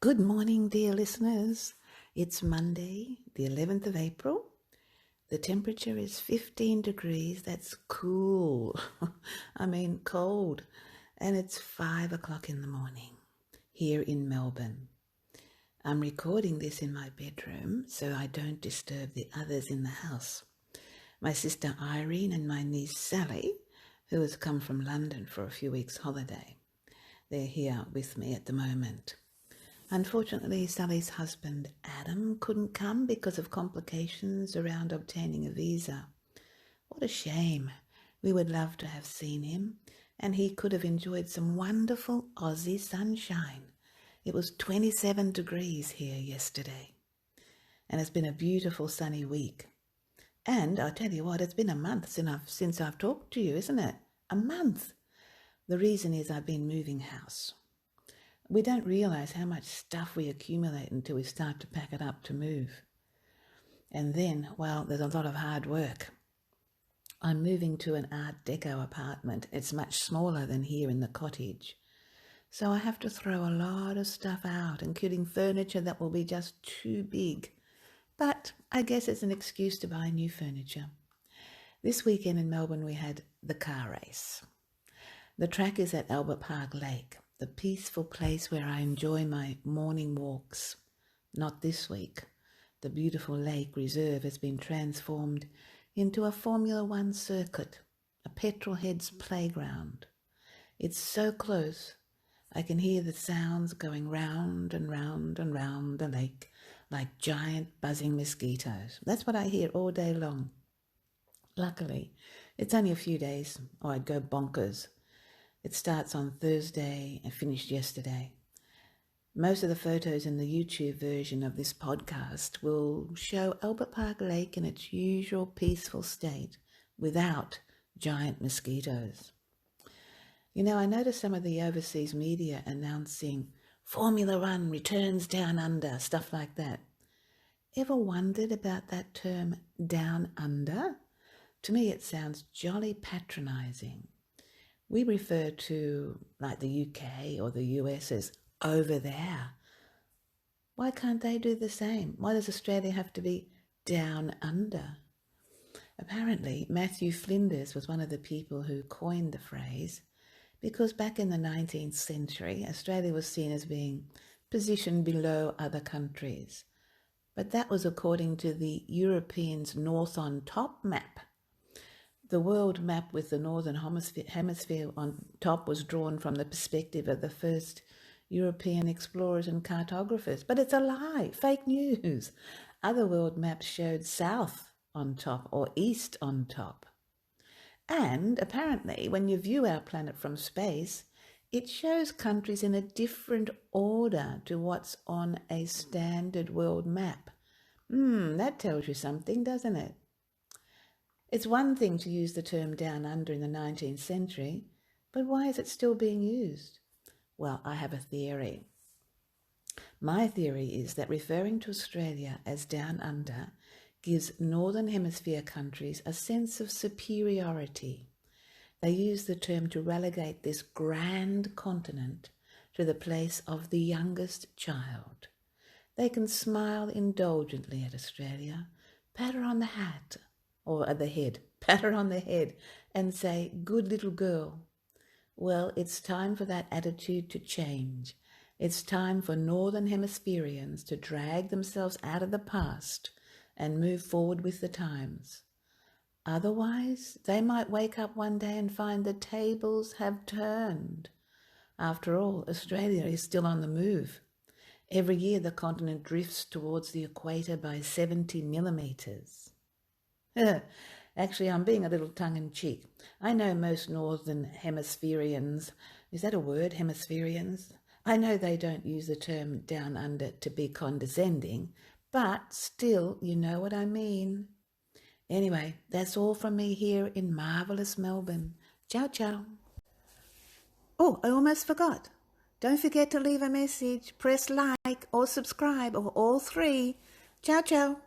Good morning, dear listeners. It's Monday, the 11th of April. The temperature is 15 degrees. That's cool. I mean, cold. And it's 5 o'clock in the morning here in Melbourne. I'm recording this in my bedroom so I don't disturb the others in the house. My sister Irene and my niece Sally, who has come from London for a few weeks' holiday. They're here with me at the moment. Unfortunately, Sally's husband, Adam, couldn't come because of complications around obtaining a visa. What a shame. We would love to have seen him, and he could have enjoyed some wonderful Aussie sunshine. It was 27 degrees here yesterday, and it's been a beautiful sunny week. And I'll tell you what, it's been a month since I've talked to you, isn't it? A month. The reason is I've been moving house. We don't realise how much stuff we accumulate until we start to pack it up to move. And then, well, there's a lot of hard work. I'm moving to an Art Deco apartment. It's much smaller than here in the cottage. So I have to throw a lot of stuff out, including furniture that will be just too big. But I guess it's an excuse to buy new furniture. This weekend in Melbourne we had the car race. The track is at Albert Park Lake, the peaceful place where I enjoy my morning walks. Not this week. The beautiful lake reserve has been transformed into a Formula One circuit, a petrolhead's playground. It's so close, I can hear the sounds going round and round and round the lake like giant buzzing mosquitoes. That's what I hear all day long. Luckily, it's only a few days or I'd go bonkers. It starts on Thursday and finished yesterday. Most of the photos in the YouTube version of this podcast will show Albert Park Lake in its usual peaceful state without giant mosquitoes. You know, I noticed some of the overseas media announcing Formula One returns down under, stuff like that. Ever wondered about that term down under? To me it sounds jolly patronising. We refer to, like the UK or the US, as over there. Why can't they do the same? Why does Australia have to be down under? Apparently, Matthew Flinders was one of the people who coined the phrase because back in the 19th century, Australia was seen as being positioned below other countries. But that was according to the Europeans' North on Top map. The world map with the Northern Hemisphere on top was drawn from the perspective of the first European explorers and cartographers. But it's a lie, fake news. Other world maps showed south on top or east on top. And apparently, when you view our planet from space, it shows countries in a different order to what's on a standard world map. That tells you something, doesn't it? It's one thing to use the term down under in the 19th century, but why is it still being used? Well, I have a theory. My theory is that referring to Australia as down under gives Northern Hemisphere countries a sense of superiority. They use the term to relegate this grand continent to the place of the youngest child. They can smile indulgently at Australia, pat her on the hat, or at the head, pat her on the head and say, good little girl. Well, it's time for that attitude to change. It's time for Northern Hemispherians to drag themselves out of the past and move forward with the times. Otherwise, they might wake up one day and find the tables have turned. After all, Australia is still on the move. Every year the continent drifts towards the equator by 70 millimetres. Actually, I'm being a little tongue-in-cheek. I know most Northern Hemispherians, is that a word, Hemispherians? I know they don't use the term down under to be condescending, but still, you know what I mean. Anyway, that's all from me here in marvellous Melbourne. Ciao, ciao. Oh, I almost forgot. Don't forget to leave a message, press like or subscribe or all three. Ciao, ciao.